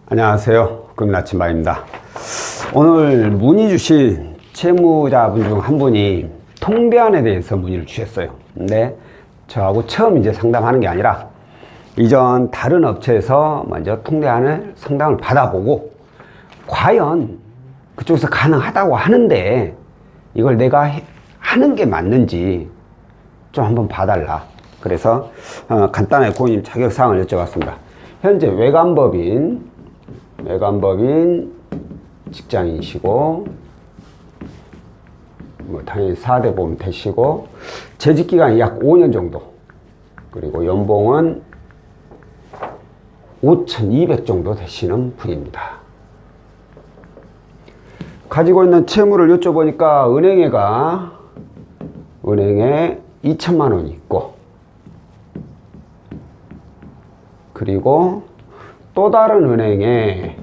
안녕하세요. 금일 아침바입니다. 오늘 문의 주신 채무자분 중 한 분이 통대안에 대해서 문의를 주셨어요. 근데 저하고 처음 이제 상담하는 게 아니라 이전 다른 업체에서 먼저 통대안을 상담을 받아보고 과연 그쪽에서 가능하다고 하는데 이걸 내가 하는 게 맞는지 좀 한번 봐달라. 그래서 간단하게 고객님 자격사항을 여쭤봤습니다. 현재 외관법인 직장인이시고 뭐 당연히 4대 보험 되시고 재직기간이 약 5년 정도, 그리고 연봉은 5,200 정도 되시는 분입니다. 가지고 있는 채무를 여쭤보니까 은행에 2천만 원이 있고, 그리고 또 다른 은행에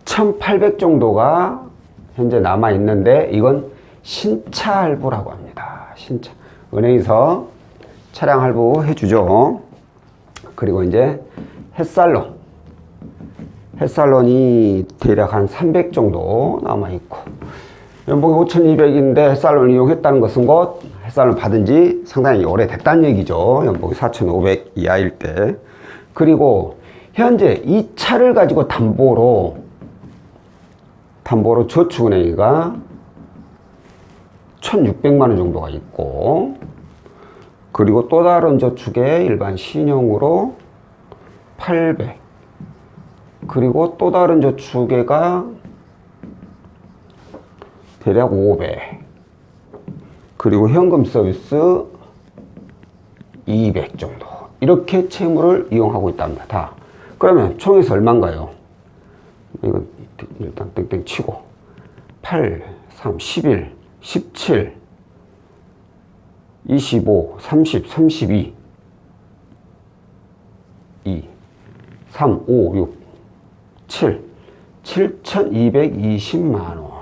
1,800 정도가 현재 남아 있는데 이건 신차 할부라고 합니다. 신차. 은행에서 차량 할부 해주죠. 그리고 이제 햇살론이 대략 한 300 정도 남아 있고, 연봉이 5,200인데 햇살론 이용했다는 것은 곧 햇살론 받은 지 상당히 오래됐다는 얘기죠. 연봉이 4,500 이하일 때. 그리고 현재 이 차를 가지고 담보로 저축은행이가 1,600만 원 정도가 있고, 그리고 또 다른 저축에 일반 신용으로 800, 그리고 또 다른 저축에가 대략 500, 그리고 현금 서비스 200 정도, 이렇게 채무를 이용하고 있답니다. 다. 그러면 총에서 얼마인가요? 이건 일단 땡땡 치고 8, 3, 11, 17, 25, 30, 32, 2, 3, 5, 6, 7, 7,220만 원.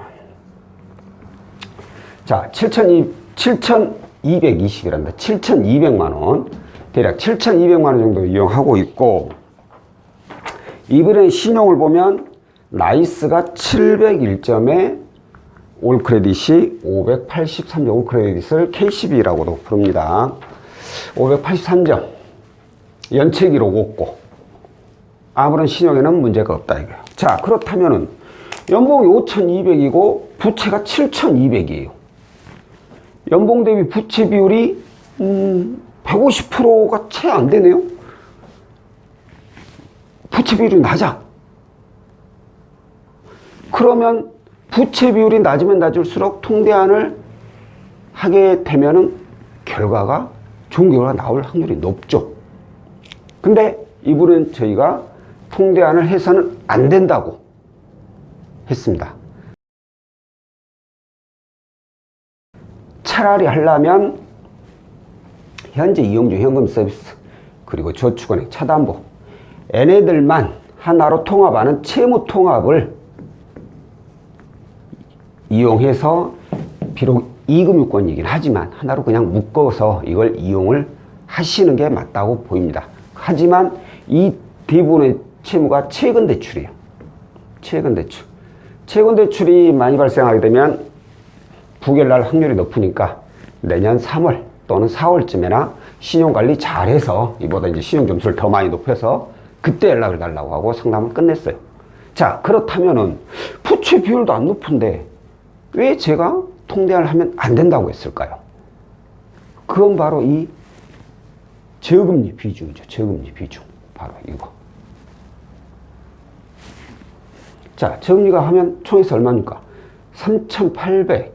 자, 7,220이란다. 7,200만 원. 대략 7,200만 원 정도 이용하고 있고, 이번에 신용을 보면 나이스가 701점에 올 크레딧이 583점, 올 크레딧을 KCB라고도 부릅니다. 583점. 연체 기록 없고 아무런 신용에는 문제가 없다 이거예요. 자, 그렇다면은 연봉이 5,200이고 부채가 7,200이에요. 연봉 대비 부채 비율이 150%가 채 안 되네요. 부채 비율이 낮아. 그러면 부채 비율이 낮으면 낮을수록 통대안을 하게 되면은 결과가 좋은 결과가 나올 확률이 높죠. 근데 이분은 저희가 통대안을 해서는 안 된다고 했습니다. 차라리 하려면 현재 이용 중 현금 서비스, 그리고 저축은행 차담보, 얘네들만 하나로 통합하는 채무 통합을 이용해서, 비록 2금융권이긴 하지만 하나로 그냥 묶어서 이걸 이용을 하시는 게 맞다고 보입니다. 하지만 이 대부분의 채무가 최근 대출이에요. 최근 대출이 많이 발생하게 되면 부결날 확률이 높으니까 내년 3월 또는 4월쯤에나 신용관리 잘해서, 이보다 이제 신용점수를 더 많이 높여서 그때 연락을 달라고 하고 상담을 끝냈어요. 자, 그렇다면은 부채 비율도 안 높은데 왜 제가 통대안을 하면 안 된다고 했을까요? 그건 바로 이 저금리 비중이죠. 저금리 비중. 바로 이거. 자, 저금리가 하면 총에서 얼마입니까? 3,800,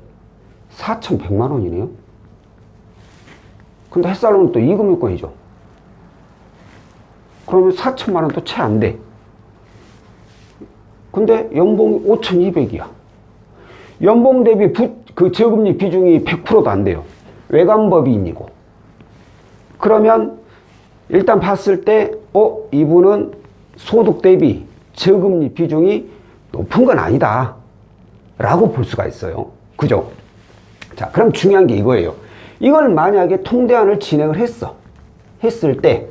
4,100만 원이네요. 근데 햇살론은 또 2금융권이죠. 그러면 4천만 원도 채 안 돼. 근데 연봉이 5,200이야. 연봉 대비 그 저금리 비중이 100%도 안 돼요. 외관법인이고. 그러면 일단 봤을 때 이분은 소득 대비 저금리 비중이 높은 건 아니다 라고 볼 수가 있어요. 그죠? 자, 그럼 중요한 게 이거예요. 이걸 만약에 통대안을 진행을 했을 때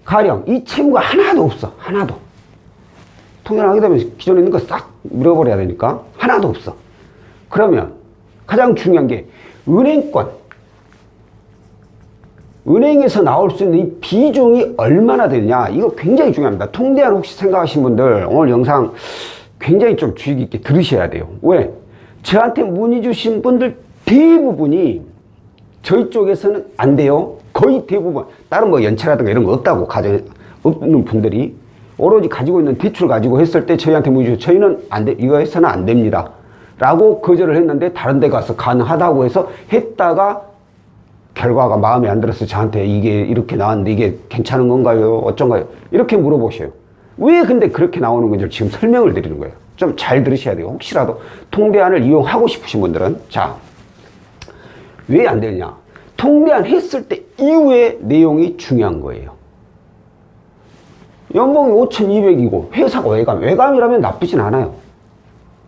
가령 이 채무가 하나도 없어. 하나도. 통장을 하게 되면 기존에 있는 거 싹 잃어버려야 되니까 하나도 없어. 그러면 가장 중요한 게 은행권. 은행에서 나올 수 있는 이 비중이 얼마나 되느냐. 이거 굉장히 중요합니다. 통대안 혹시 생각하신 분들 오늘 영상 굉장히 좀 주의 깊게 들으셔야 돼요. 왜? 저한테 문의 주신 분들 대부분이 저희 쪽에서는 안 돼요. 거의 대부분. 다른 뭐 연체라든가 이런 거 없다고 가정 없는 분들이 오로지 가지고 있는 대출 가지고 했을 때 저희한테 문의 주셔서 저희는 안 돼. 이거 해서는 안 됩니다. 라고 거절을 했는데 다른 데 가서 가능하다고 해서 했다가 결과가 마음에 안 들어서 저한테 이게 이렇게 나왔는데 이게 괜찮은 건가요? 어쩐가요? 이렇게 물어보셔요. 왜 근데 그렇게 나오는 건지 지금 설명을 드리는 거예요. 좀 잘 들으셔야 돼요. 혹시라도 통대안을 이용하고 싶으신 분들은. 자, 왜 안 되느냐? 통대안 했을 때 이후의 내용이 중요한 거예요. 연봉이 5,200이고 회사가 외감. 외감이라면 나쁘진 않아요.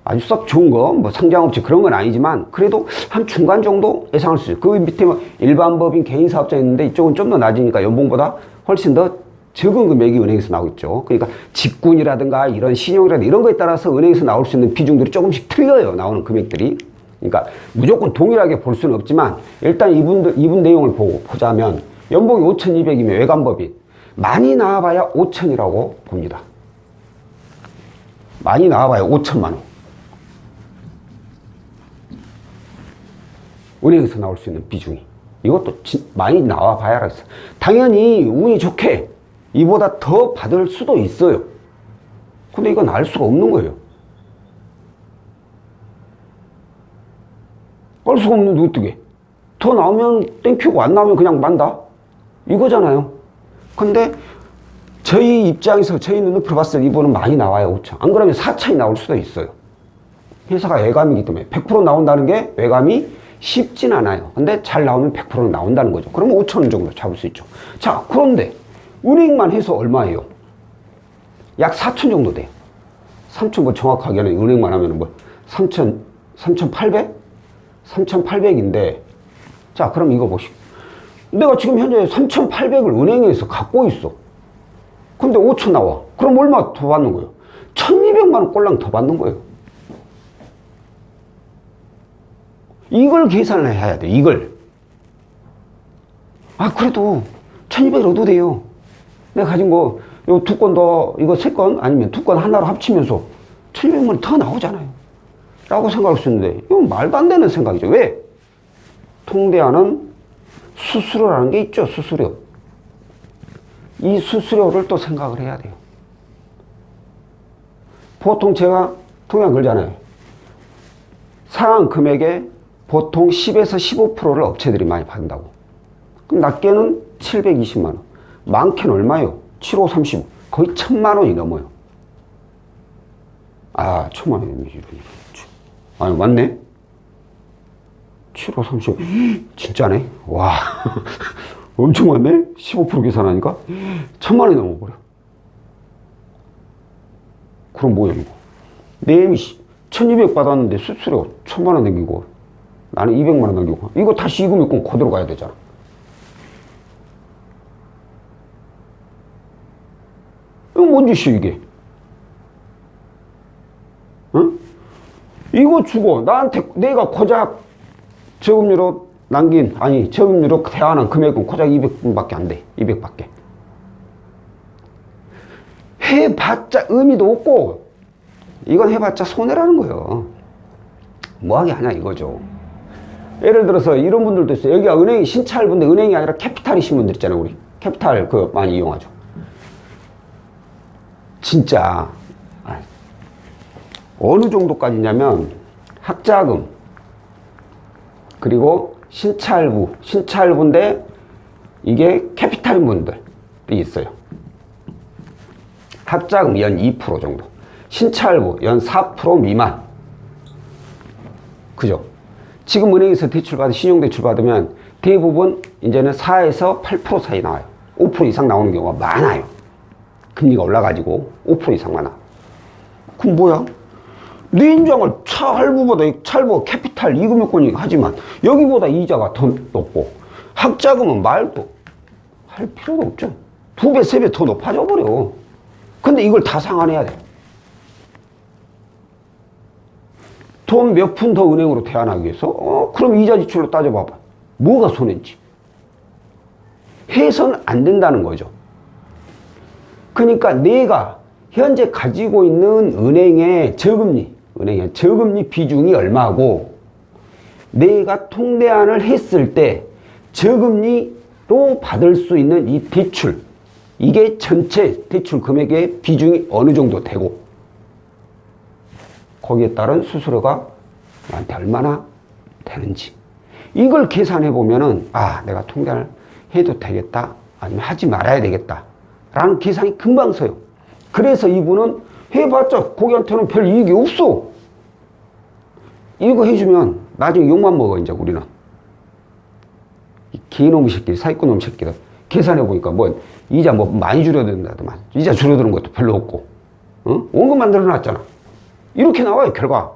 아주 썩 좋은 거, 뭐 상장업체 그런 건 아니지만 그래도 한 중간 정도 예상할 수 있어요. 그 밑에 뭐 일반 법인 개인 사업자 있는데 이쪽은 좀 더 낮으니까 연봉보다 훨씬 더 적은 금액이 은행에서 나오겠죠. 그러니까 직군이라든가 이런 신용이라든가 이런 거에 따라서 은행에서 나올 수 있는 비중들이 조금씩 틀려요. 나오는 금액들이. 그러니까 무조건 동일하게 볼 수는 없지만 일단 이분 내용을 보자면 연봉이 5,200이면 외관법인 많이 나와봐야 5,000이라고 봅니다. 많이 나와봐야 5천만 원. 은행에서 나올 수 있는 비중이. 이것도 많이 나와봐야 알았어요. 당연히 운이 좋게 이보다 더 받을 수도 있어요. 근데 이건 알 수가 없는 거예요. 알 수가 없는데 어떻게? 더 나오면 땡큐고 안 나오면 그냥 만다? 이거잖아요. 근데 저희 입장에서 저희 눈으로 봤을 때 이번은 많이 나와요. 5천. 안 그러면 4천이 나올 수도 있어요. 회사가 외감이기 때문에 100% 나온다는 게 외감이 쉽진 않아요. 근데 잘 나오면 100%는 나온다는 거죠. 그러면 5천원 정도 잡을 수 있죠. 자, 그런데 은행만 해서 얼마예요? 약 4천 정도 돼요. 3천 뭐 정확하게는 은행만 하면 뭐 3,800? 3,800인데 자, 그럼 이거 보시고 내가 지금 현재 3,800을 은행에서 갖고 있어. 근데 5천 나와. 그럼 얼마 더 받는 거예요? 1,200만 원 꼴랑 더 받는 거예요. 이걸 계산을 해야 돼. 이걸. 아, 그래도 1,200 얻어도 돼요. 내가 가진 거, 요 2건 더, 이거 3건 아니면 2건 하나로 합치면서 1,200만 원 더 나오잖아요. 라고 생각할 수 있는데, 이건 말도 안 되는 생각이죠. 왜? 통대안은 수수료라는 게 있죠. 수수료. 이 수수료를 또 생각을 해야 돼요. 보통 제가 통장 걸잖아요. 상한 금액에 보통 10에서 15%를 업체들이 많이 받는다고. 그럼 낮게는 720만 원. 많게는 얼마예요? 7, 5, 35. 거의 1,000만 원이 넘어요. 아, 1,000만 원이지. 아니, 맞네. 7, 5, 35. 진짜네. 와. 엄청 많네? 15% 계산하니까? 1,000만 원이 넘어버려. 그럼 뭐야, 이거? 내임이 1,200 받았는데 수수료 1,000만 원 남기고 나는 200만 원 남기고 이거 다시 이금융권 그대로 가야 되잖아. 이거 뭔 짓이야 이게? 응? 이거 주고 나한테 내가 고작 저금리로 남긴 저금리로 대환한 금액은 고작 200밖에 안 돼. 200밖에. 해봤자 의미도 없고 이건 해봤자 손해라는 거예요. 뭐하게 하냐 이거죠. 예를 들어서 이런 분들도 있어요. 여기가 은행이 신차할부인데 은행이 아니라 캐피탈이신 분들 있잖아요. 우리 캐피탈 그 많이 이용하죠. 진짜 어느 정도까지냐면 학자금 그리고 신차할부인데 이게 캐피탈인 분들이 있어요. 학자금 연 2% 정도, 신차할부 연 4% 미만. 그죠? 지금 은행에서 대출 받으면 신용대출 받으면 대부분 이제는 4에서 8% 사이 나와요. 5% 이상 나오는 경우가 많아요. 금리가 올라가지고 5% 이상 많아. 그럼 뭐야? 내 인정을 차할부보다 차할부가 캐피탈 이금융권이 하지만 여기보다 이자가 더 높고 학자금은 말도 할 필요도 없죠. 2배, 3배 더 높아져 버려. 근데 이걸 다 상환해야 돼. 돈 몇 푼 더 은행으로 대환하기 위해서? 그럼 이자 지출로 따져봐봐. 뭐가 손해인지. 해서는 안 된다는 거죠. 그러니까 내가 현재 가지고 있는 은행의 저금리 비중이 얼마고, 내가 통대환을 했을 때 저금리로 받을 수 있는 이 대출, 이게 전체 대출 금액의 비중이 어느 정도 되고, 거기에 따른 수수료가 나한테 얼마나 되는지, 이걸 계산해 보면은 내가 통대환을 해도 되겠다, 아니면 하지 말아야 되겠다 라는 계산이 금방 서요. 그래서 이분은 해봤자 거기한테는 별 이익이 없어. 이거 해주면 나중에 욕만 먹어. 이제 우리는 이 개놈의 새끼, 사기꾼놈 새끼들 계산해 보니까 뭐 이자 뭐 많이 줄어든다더만, 이자 줄어드는 것도 별로 없고, 원금만 늘어났잖아. 이렇게 나와요, 결과.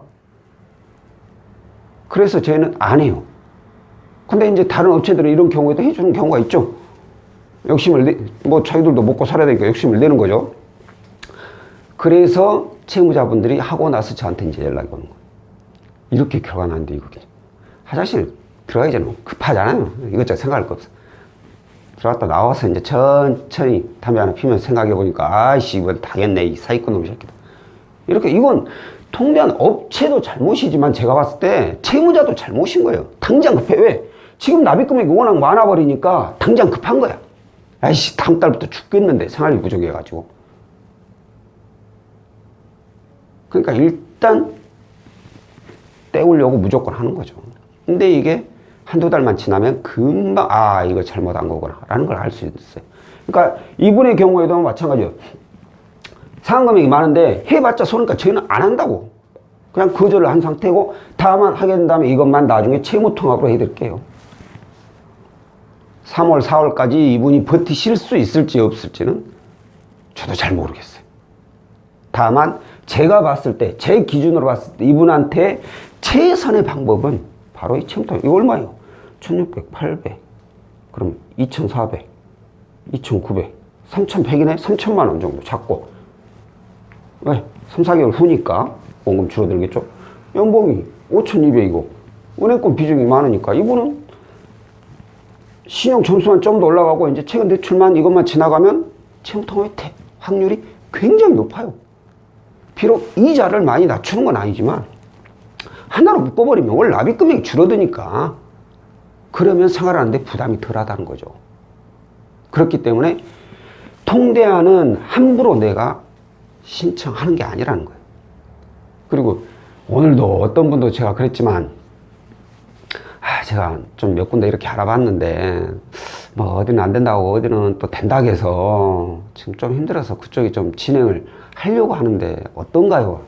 그래서 저희는 안 해요. 근데 이제 다른 업체들은 이런 경우에도 해주는 경우가 있죠. 뭐 자기들도 먹고 살아야 되니까 욕심을 내는 거죠. 그래서 채무자분들이 하고 나서 저한테 이제 연락이 오는 거예요. 이렇게 결과 나는데 이거 화장실 들어가기 전에 급하잖아요. 이것저것 생각할 거 없어. 들어갔다 나와서 이제 천천히 담배 하나 피면서 생각해 보니까 이건 당했네, 이 사기꾼 놈의 새끼다. 이렇게, 이건 통대한 업체도 잘못이지만 제가 봤을 때 채무자도 잘못인 거예요. 당장 급해. 왜? 지금 납입금액이 워낙 많아버리니까 당장 급한 거야. 아이씨, 다음 달부터 죽겠는데, 생활비 부족해가지고. 그러니까 일단 떼우려고 무조건 하는 거죠. 근데 이게 한두 달만 지나면 금방 이거 잘못한 거구나 라는 걸 알 수 있어요. 그러니까 이분의 경우에도 마찬가지예요. 상환금액이 많은데 해봤자 손해니까 저희는 안 한다고 그냥 거절을 한 상태고, 다만 하게 된다면 이것만 나중에 채무통합으로 해드릴게요. 3월, 4월까지 이분이 버티실 수 있을지 없을지는 저도 잘 모르겠어요. 다만 제가 봤을 때, 제 기준으로 봤을 때 이분한테 최선의 방법은 바로 이 채무통합. 이거 얼마예요? 1600, 800, 그럼 2400, 2900, 3100이네? 3000만 원 정도 잡고, 왜? 3, 4개월 후니까 원금 줄어들겠죠? 연봉이 5200이고 은행권 비중이 많으니까 이분은 신용 점수만 좀 더 올라가고 이제 최근 대출만 이것만 지나가면 채무통합의 확률이 굉장히 높아요. 비록 이자를 많이 낮추는 건 아니지만 하나로 묶어버리면 원래 납입금액이 줄어드니까, 그러면 생활하는데 부담이 덜하다는 거죠. 그렇기 때문에 통대환은 함부로 내가 신청하는 게 아니라는 거예요. 그리고 오늘도 어떤 분도 제가 그랬지만, 제가 좀 몇 군데 이렇게 알아봤는데 뭐 어디는 안 된다고 어디는 또 된다고 해서 지금 좀 힘들어서 그쪽이 좀 진행을 하려고 하는데 어떤가요?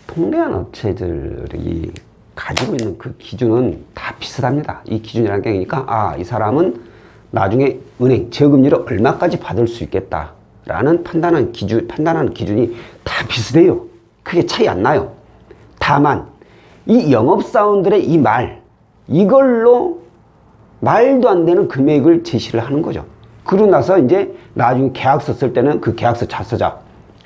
통대한 업체들이 가지고 있는 그 기준은 다 비슷합니다. 이 기준이라는 게, 그러니까 이 사람은 나중에 은행 저금리를 얼마까지 받을 수 있겠다라는 판단하는 기준이 다 비슷해요. 크게 차이 안 나요. 다만 이 영업사원들의 이 이걸로 말도 안 되는 금액을 제시를 하는 거죠. 그러고 나서 이제 나중에 계약서 쓸 때는 그 계약서 자서자,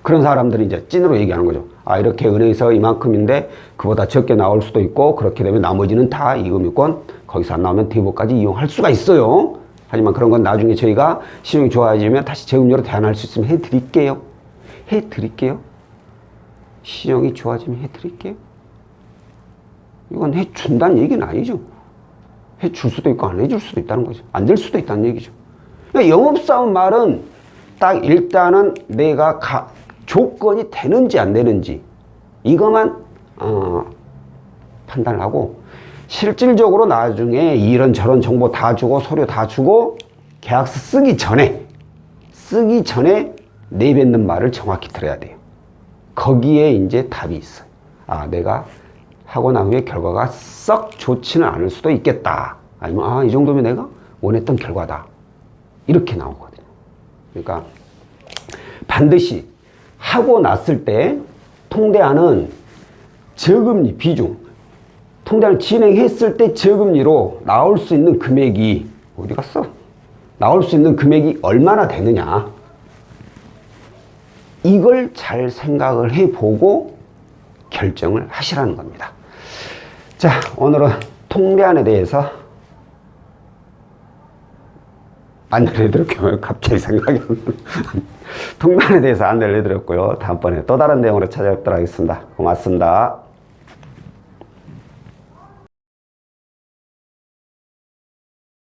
그런 사람들이 이제 찐으로 얘기하는 거죠. 이렇게 은행에서 이만큼인데 그보다 적게 나올 수도 있고, 그렇게 되면 나머지는 다 이금융권, 거기서 안 나오면 대부까지 이용할 수가 있어요. 하지만 그런 건 나중에 저희가 신용이 좋아지면 다시 저금리로 대안할 수 있으면 해드릴게요. 신용이 좋아지면 해드릴게요. 이건 해준다는 얘기는 아니죠. 해줄 수도 있고 안 해줄 수도 있다는 거죠. 안 될 수도 있다는 얘기죠. 그러니까 영업사원 말은 딱 일단은 내가 조건이 되는지 안 되는지 이것만 판단을 하고, 실질적으로 나중에 이런저런 정보 다 주고 서류 다 주고 계약서 쓰기 전에 내뱉는 말을 정확히 들어야 돼요. 거기에 이제 답이 있어요. 내가 하고 난 후에 결과가 썩 좋지는 않을 수도 있겠다. 아니면 이 정도면 내가 원했던 결과다. 이렇게 나오거든요. 그러니까 반드시 하고 났을 때 통대환은 저금리 비중, 통장을 진행했을 때 저금리로 나올 수 있는 금액이 어디 갔어? 나올 수 있는 금액이 얼마나 되느냐, 이걸 잘 생각을 해보고 결정을 하시라는 겁니다. 자, 오늘은 통례안에 대해서 안내를 해드렸고요. 갑자기 생각이 안 나네. 통례안에 대해서 안내를 해드렸고요. 다음번에 또 다른 내용으로 찾아뵙도록 하겠습니다. 고맙습니다.